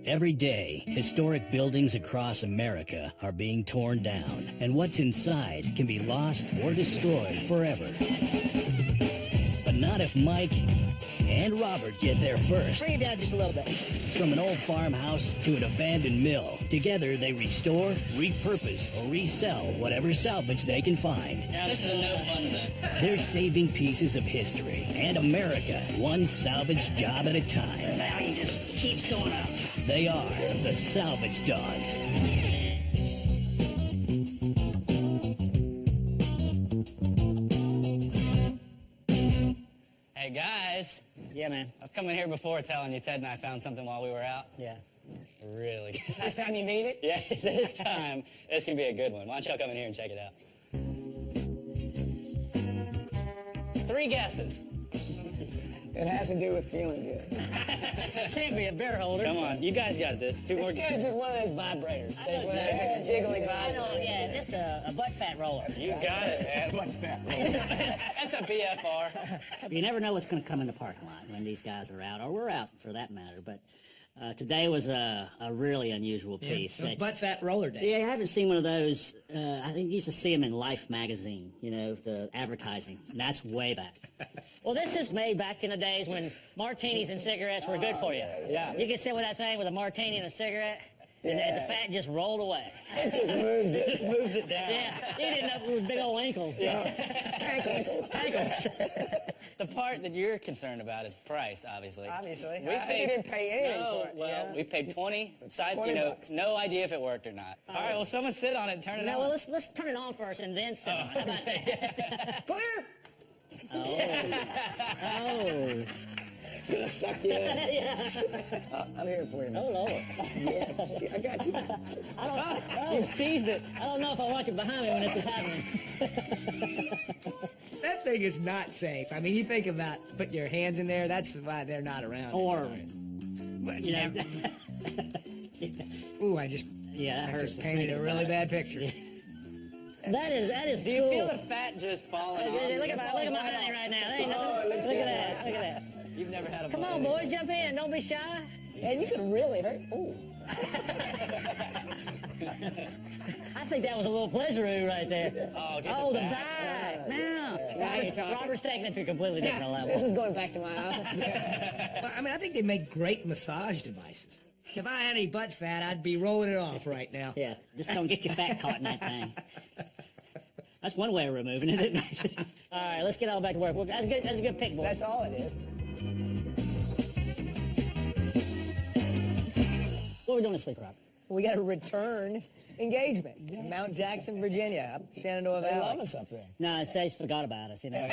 Every day, historic buildings across America are being torn down, and what's inside can be lost or destroyed forever. But not if Mike and Robert get there first. Bring it down just a little bit. From an old farmhouse to an abandoned mill, together they restore, repurpose, or resell whatever salvage they can find. Now, this is a no-fun zone. They're saving pieces of history and America, one salvage job at a time. The value just keeps going up. They are the Salvage Dawgs. Hey, guys. Yeah, man. I've come in here before telling you Ted and I found something while we were out. Yeah. Really good. This time you made it? Yeah, this time. This can be a good one. Why don't y'all come in here and check it out? 3 guesses. It has to do with feeling good. This can't be a beer holder. Come on, you guys got this. 2 This more. guy's just one of those vibrators. There's one of those Yeah. jiggly I know, vibrators. yeah, this is a butt fat roller. You got it, man. That's a BFR. You never know what's going to come in the parking lot when these guys are out, or we're out for that matter. But today was a really unusual piece. Yeah, butt fat roller day. Yeah, I haven't seen one of those. I think you used to see them in Life magazine, you know, the advertising. And that's way back. Well, this is made back in the days when martinis and cigarettes were good for you. Yeah. You could sit with that thing with a martini and a cigarette, and the fat just rolled away. It just moves it. Just moves it down. Yeah, you didn't know it was big old ankles. Ankles. The part that you're concerned about is price, obviously. Obviously. We He paid- didn't pay anything No, for it. well, yeah. we paid 20. Side, 20 bucks. no idea if it worked or not. All right, well, someone sit on it and turn it No, on. well, let's turn it on first and then sit on it. How about that? Clear. Oh. It's going to suck you in. I'm here for you, man. Oh, Lord. Yeah, I got you. You seized it. I don't know if I want you behind me when this is happening. That thing is not safe. I mean, you think about putting your hands in there, that's why they're not around. Or, But, you know. Ooh, I just Yeah, that hurts. just painted a really bad picture. That is Do you cool. feel the fat just falling on you? Look at my honey right now. That ain't nothing. Look at that. Look at that. You've never had a Come on, boys, jump in. Don't be shy. And you can really hurt. Ooh. I think that was a little pleasure-oo right there. Oh, get Oh, the back. back. Now, Robert's taking it to a completely different level. This is going back to my office. Well, I mean, I think they make great massage devices. If I had any butt fat, I'd be rolling it off right now. Yeah, just don't get your fat caught in that thing. That's one way of removing it, isn't it? All right, let's get all back to work. Well, that's good. That's a good pick, boys. That's all it is. What are we doing this week, Rob? We got a return engagement in Mount Jackson, Virginia, up Shenandoah Valley. They love us up there. No, it says forgot about us, you know.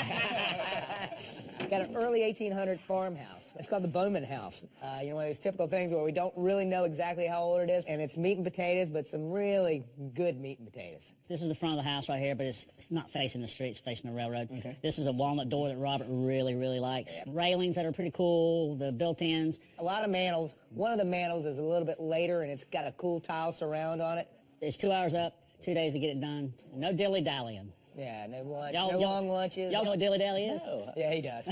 Got an early 1800 farmhouse. It's called the Bowman House. You know, one of those typical things where we don't really know exactly how old it is, and it's meat and potatoes, but some really good meat and potatoes. This is the front of the house right here, but it's not facing the street, it's facing the railroad. Okay. This is a walnut door that Robert really, really likes. Railings that are pretty cool, the built-ins. A lot of mantles. One of the mantles is a little bit later, and it's got a cool tile surround on it. It's 2 hours up, 2 days to get it done. No dilly-dallying. Yeah, no lunch, Y'all- no y'all- long lunches. Y'all know what dilly-dally is? No. Yeah, he does.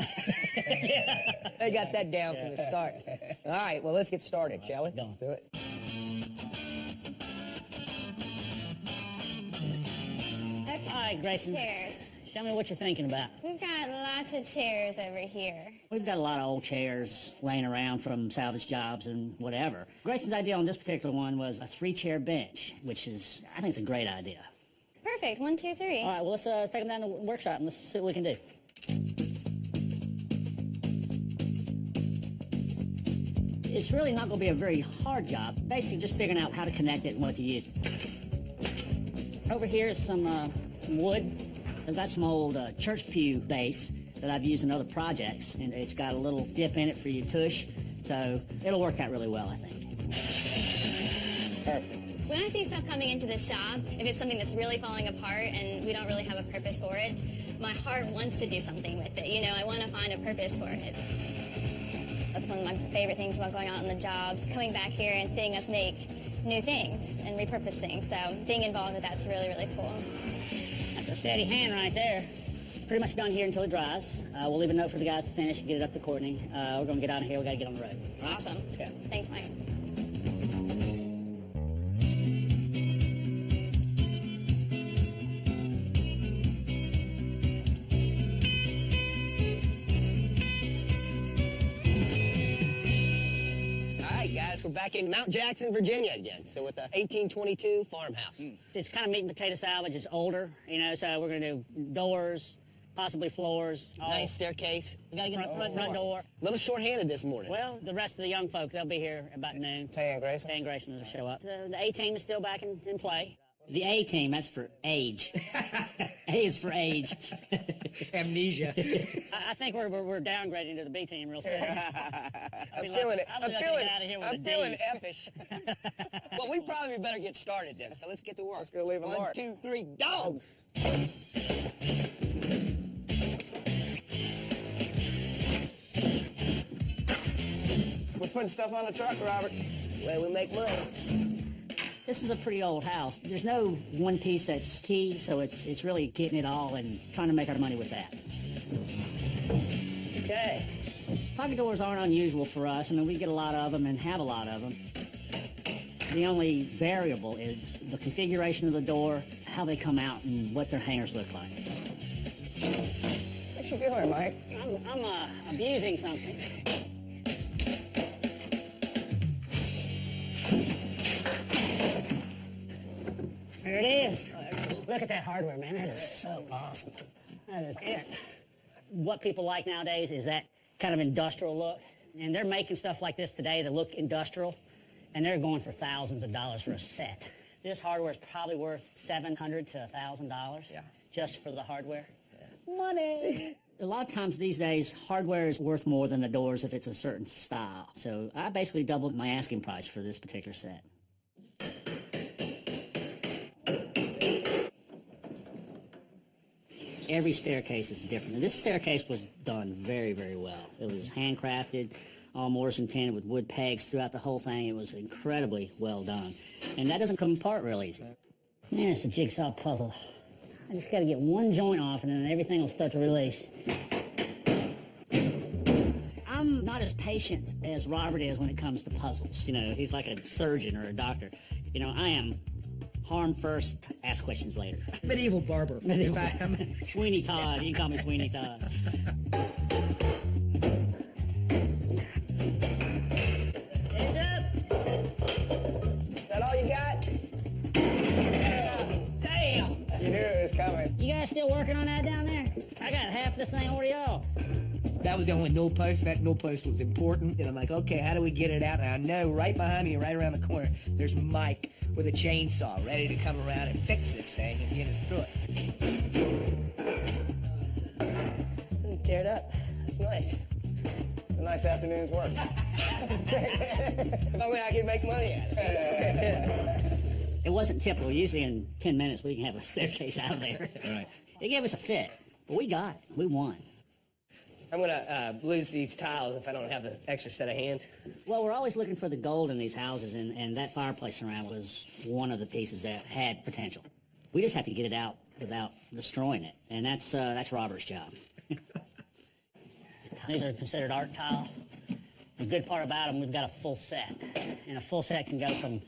They got that down from the start. All right, well, let's get started, shall we? Go on. Let's do it. Okay. All right, Grayson. Chairs. Show me what you're thinking about. We've got lots of chairs over here. We've got a lot of old chairs laying around from salvage jobs and whatever. Grayson's idea on this particular one was a 3-chair bench, which is, I think it's a great idea. Perfect. 1, 2, 3. All right, well, let's take them down to the workshop and let's see what we can do. It's really not going to be a very hard job. Basically, just figuring out how to connect it and what to use. Over here is some wood. I've got some old church pew base that I've used in other projects, and it's got a little dip in it for your tush, so it'll work out really well, I think. Perfect. When I see stuff coming into the shop, if it's something that's really falling apart and we don't really have a purpose for it, my heart wants to do something with it. You know, I want to find a purpose for it. That's one of my favorite things about going out on the jobs, coming back here and seeing us make new things and repurpose things. So being involved with that's really, really cool. That's a steady hand right there. pretty much done here until it dries. We'll leave a note for the guys to finish and get it up to Courtney. We're going to get out of here. We got to get on the road. Awesome. Let's go. Thanks, Mike. All right, guys, we're back in Mount Jackson, Virginia again. So with the 1822 farmhouse. It's kind of meat and potato salvage. It's older, you know, so we're going to do doors, possibly floors. Nice staircase. We gotta get the front door. A little short-handed this morning. Well, the rest of the young folk, they'll be here about noon. Tay and Grayson? Tay and Grayson will show up. The A team is still back in play. The A team, that's for age. A is for age. Amnesia. I think we're downgrading to the B team real soon. I'm feeling it. I'm feeling effish. Well, we probably better get started then. So let's get to work. Let's go leave a mark. 1, 2, 3, dogs. We're putting stuff on the truck, Robert. Way we make money. This is a pretty old house. There's no one piece that's key, so it's really getting it all and trying to make our money with that. Okay. Pocket doors aren't unusual for us. I mean, we get a lot of them and have a lot of them. The only variable is the configuration of the door, how they come out, and what their hangers look like. What you doing, Mike? I'm abusing something. There it is. Look at that hardware, man. That is so awesome. That is it. What people like nowadays is that kind of industrial look. And they're making stuff like this today that look industrial, and they're going for thousands of dollars for a set. This hardware is probably worth $700 to $1,000 just for the hardware. Yeah. Money! A lot of times these days, hardware is worth more than the doors if it's a certain style. So I basically doubled my asking price for this particular set. Every staircase is different. And this staircase was done very, very well. It was handcrafted, all mortise and tenon with wood pegs throughout the whole thing. It was incredibly well done. And that doesn't come apart real easy. Man, it's a jigsaw puzzle. I just got to get one joint off and then everything will start to release. I'm not as patient as Robert is when it comes to puzzles. You know, he's like a surgeon or a doctor. You know, I am harm first, ask questions later. Medieval barber. Medieval. Sweeney Todd. You can call me Sweeney Todd. Is that all you got? Damn! You knew it was coming. You guys still working on that down there? I got half this thing already off. That was the only null post. That null post was important. And I'm like, okay, how do we get it out? And I know right behind me, right around the corner, there's Mike with a chainsaw ready to come around and fix this thing and get us through it. Tear it up. That's nice. A nice afternoon's work. If only I could make money at it. It wasn't typical. Usually in 10 minutes we can have a staircase out of there. Right. It gave us a fit, but we got it. We won. I'm gonna lose these tiles if I don't have the extra set of hands. Well, we're always looking for the gold in these houses, and that fireplace around was one of the pieces that had potential. We just have to get it out without destroying it, and that's Robert's job. These are considered art tile. The good part about them, we've got a full set, and a full set can go from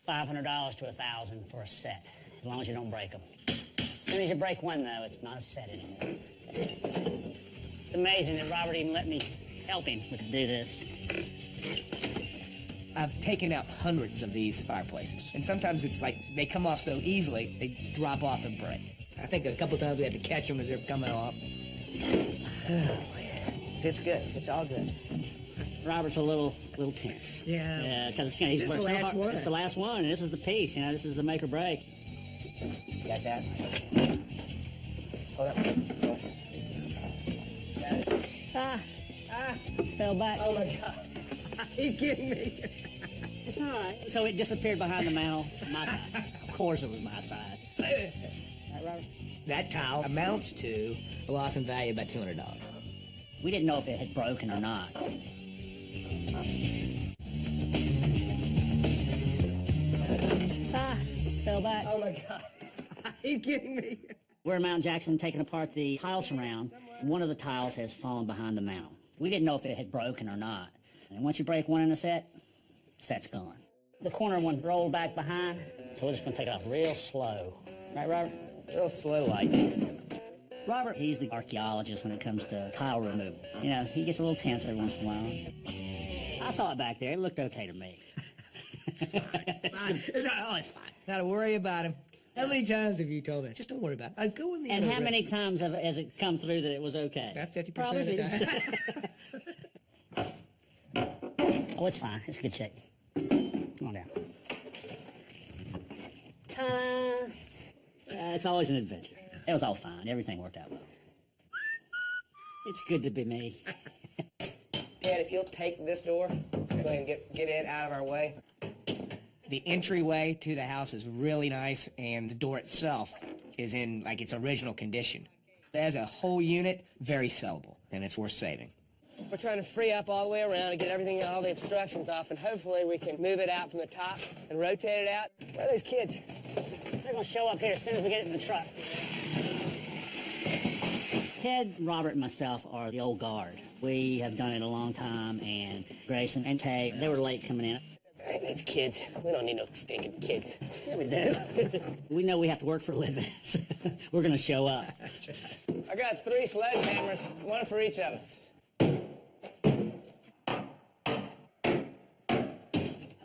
$500 to $1,000 for a set, as long as you don't break them. As soon as you break one, though, it's not a set anymore. It's amazing that Robert even let me help him do this. I've taken out hundreds of these fireplaces, and sometimes it's like they come off so easily, they drop off and break. I think a couple times we had to catch them as they're coming off. It's good. It's all good. Robert's a little tense. Yeah. Because he's This is worked the so last hard. one. It's the last one, and this is the piece. You know, this is the make or break. Got that? Hold up. Fell back. Oh my God. Are you kidding me? It's all right. So it disappeared behind the mantle. My side. Of course it was my side. Right, Robert? That tile amounts to a loss in value of about $200. We didn't know if it had broken or not. Fell back. Oh my God. Are you kidding me? We're in Mount Jackson taking apart the tile surround. One of the tiles has fallen behind the mount. We didn't know if it had broken or not. And once you break one in a set's gone. The corner one rolled back behind, so we're just going to take it off real slow. Right, Robert? Real slow like. Robert, he's the archaeologist when it comes to tile removal. You know, he gets a little tense every once in a while. I saw it back there. It looked okay to me. It's fine. It's fine. Not to worry about him. How many times have you told me? Just don't worry about it. I'll go in the And other how room. many times has it come through that it was okay? About 50% Probably of the time. Oh, it's fine. It's a good shape. Come on down. Ta-da! It's always an adventure. It was all fine. Everything worked out well. It's good to be me. Ted, if you'll take this door, go ahead and get it out of our way. The entryway to the house is really nice, and the door itself is in, like, its original condition. As a whole unit, very sellable, and it's worth saving. We're trying to free up all the way around and get everything, all the obstructions off, and hopefully we can move it out from the top and rotate it out. Where are those kids? They're going to show up here as soon as we get it in the truck. Ted, Robert, and myself are the old guard. We have done it a long time, and Grayson and Tay, they were late coming in. It's kids. We don't need no stinking kids. Yeah, we do. We know we have to work for a living, so we're going to show up. I got 3 sledgehammers, one for each of us.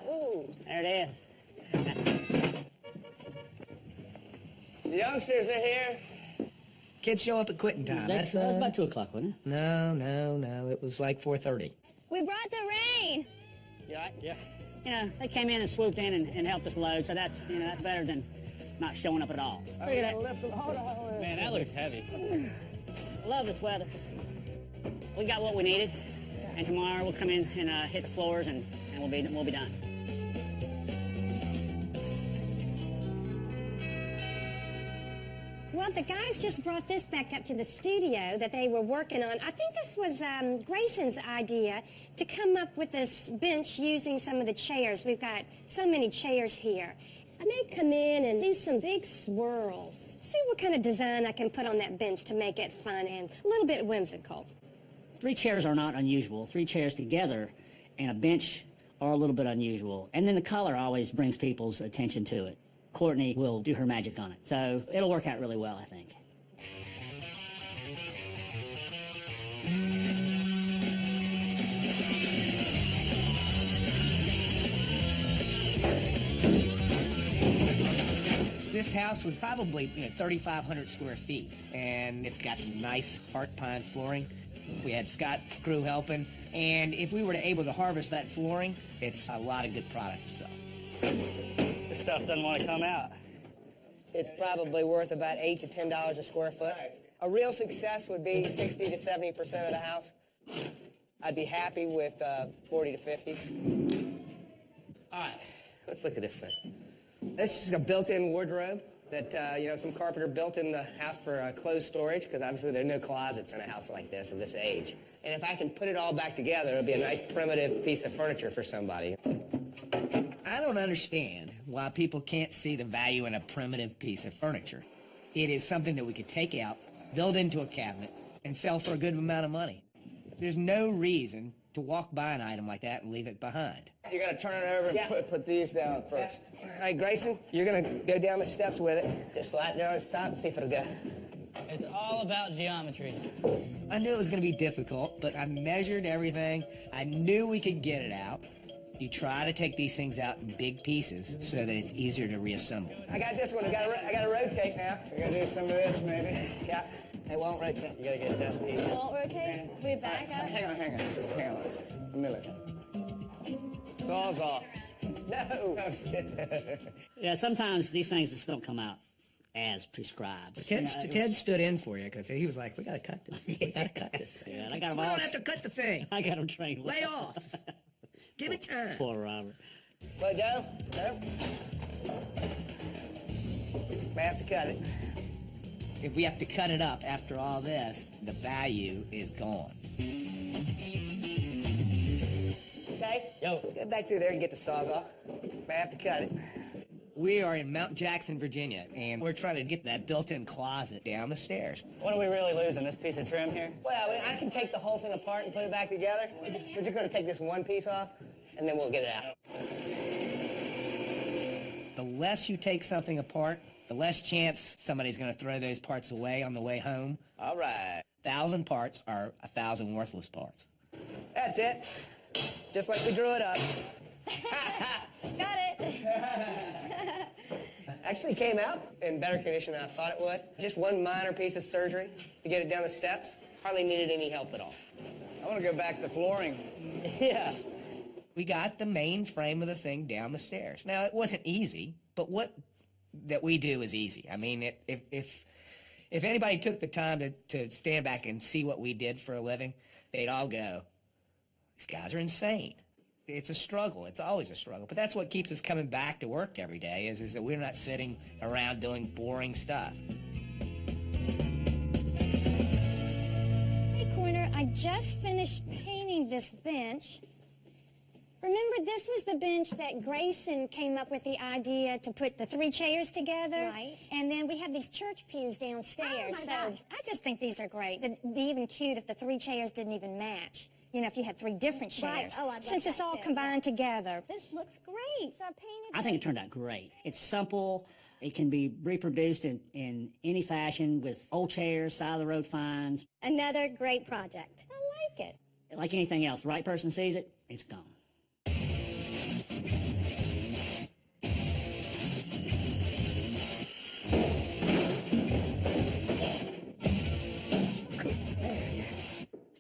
Ooh, there it is. The youngsters are here. Kids show up at quitting time. That was about 2 o'clock, wasn't it? No. It was like 4:30. We brought the rain. You all right? Yeah. You know, they came in and swooped in and helped us load, so that's, you know, that's better than not showing up at all. Look at that. Hold on. Man, that looks heavy. I love this weather. We got what we needed, and tomorrow we'll come in and hit the floors, and we'll be done. Well, the guys just brought this back up to the studio that they were working on. I think this was Grayson's idea to come up with this bench using some of the chairs. We've got so many chairs here. I may come in and do some big swirls. See what kind of design I can put on that bench to make it fun and a little bit whimsical. 3 chairs are not unusual. 3 chairs together and a bench are a little bit unusual. And then the color always brings people's attention to it. Courtney will do her magic on it. So it'll work out really well, I think. This house was probably 3,500 square feet, and it's got some nice heart pine flooring. We had Scott's crew helping, and if we were able to harvest that flooring, it's a lot of good product to sell. This stuff doesn't want to come out. It's probably worth about $8 to $10 a square foot. A real success would be 60 to 70% of the house. I'd be happy with 40 to 50. All right, let's look at this thing. This is a built-in wardrobe that some carpenter built in the house for clothes storage, because obviously there are no closets in a house like this of this age. And if I can put it all back together, it'll be a nice primitive piece of furniture for somebody. I don't understand why people can't see the value in a primitive piece of furniture. It is something that we could take out, build into a cabinet, and sell for a good amount of money. There's no reason to walk by an item like that and leave it behind. You gotta turn it over and put these down first. All right, Grayson, you're gonna go down the steps with it. Just slide down and stop and see if it'll go. It's all about geometry. I knew it was gonna be difficult, but I measured everything. I knew we could get it out. You try to take these things out in big pieces so that it's easier to reassemble. I got this one. I gotta rotate now. I gotta do some of this, maybe. Yeah. It won't rotate. You gotta get that piece. Won't rotate? We back up? Hang on. Just hang on. A minute. Saw's off. No. I'm just kidding. Yeah, sometimes these things just don't come out as prescribed. Ted stood in for you because he was like, we gotta cut this. We gotta cut this thing. Yeah, and I got them We all. don't have to cut the thing. I got them trained. Lay off. Give it time. Poor Robert. Let go. No. May have to cut it. If we have to cut it up after all this, the value is gone. Okay? Yo. Get back through there and get the saws off. May have to cut it. We are in Mount Jackson, Virginia, and we're trying to get that built-in closet down the stairs. What are we really losing, this piece of trim here? Well, I can take the whole thing apart and put it back together. We're just going to take this one piece off, and then we'll get it out. The less you take something apart, the less chance somebody's going to throw those parts away on the way home. All right. 1,000 parts are 1,000 worthless parts. That's it. Just like we drew it up. Got it. Actually came out in better condition than I thought it would. Just one minor piece of surgery to get it down the steps. Hardly needed any help at all. I want to go back to flooring. Yeah. We got the main frame of the thing down the stairs. Now, it wasn't easy, but what that we do is easy. I mean, if anybody took the time to stand back and see what we did for a living, they'd all go, these guys are insane. It's a struggle. It's always a struggle. But that's what keeps us coming back to work every day, is that we're not sitting around doing boring stuff. Hey, Corner, I just finished painting this bench. Remember, this was the bench that Grayson came up with the idea to put the 3 chairs together? Right. And then we have these church pews downstairs. Oh, my gosh. I just think these are great. It'd be even cute if the 3 chairs didn't even match. You know, if you had 3 different chairs. Right. Oh, I'd love Since it's that all too. combined together. This looks great. So I painted I think it turned out great. It's simple. It can be reproduced in any fashion with old chairs, side-of-the-road finds. another great project. I like it. Like anything else, the right person sees it, it's gone.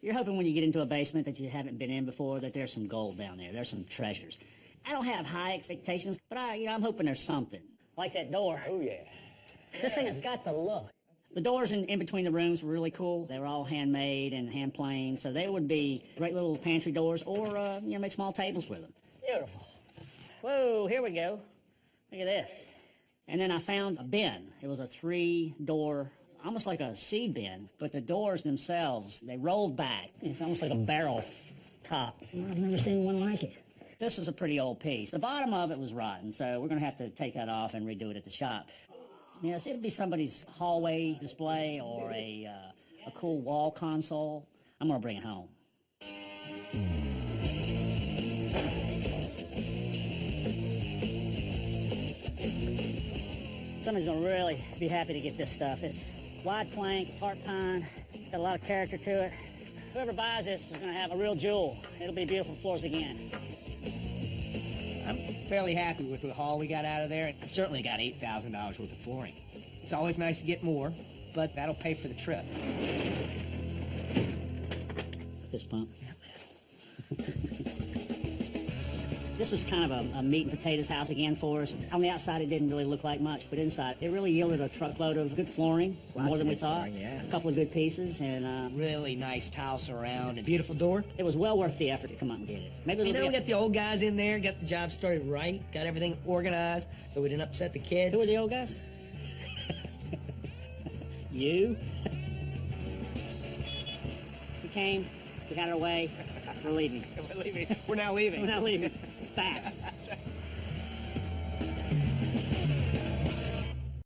You're hoping when you get into a basement that you haven't been in before that there's some gold down there. There's some treasures. I don't have high expectations, but I'm hoping there's something. Like that door. Oh, yeah. This thing has got the look. The doors in between the rooms were really cool. They were all handmade and hand planed, so they would be great little pantry doors or, make small tables with them. Beautiful. Whoa, here we go. Look at this. And then I found a bin. It was a 3-door, almost like a seed bin, but the doors themselves, they rolled back. It's almost like a barrel top. I've never seen one like it. This is a pretty old piece. The bottom of it was rotten, so we're going to have to take that off and redo it at the shop. Yes, it'll be somebody's hallway display or a cool wall console. I'm going to bring it home. Somebody's going to really be happy to get this stuff. It's wide plank, tart pine. It's got a lot of character to it. Whoever buys this is going to have a real jewel. It'll be beautiful floors again. I'm fairly happy with the haul we got out of there. I certainly got $8,000 worth of flooring. It's always nice to get more, but that'll pay for the trip. Fist pump. This was kind of a meat and potatoes house again for us. On the outside, it didn't really look like much, but inside, it really yielded a truckload of good flooring, more than we thought. Yeah. A couple of good pieces, and Really nice tile surround and beautiful door. it was well worth the effort to come up and get it. Maybe We got the old guys in there, got the job started right, got everything organized so we didn't upset the kids. Who were the old guys? You. We came, we got our way, we're leaving. We're now leaving. We're not leaving. It's fast.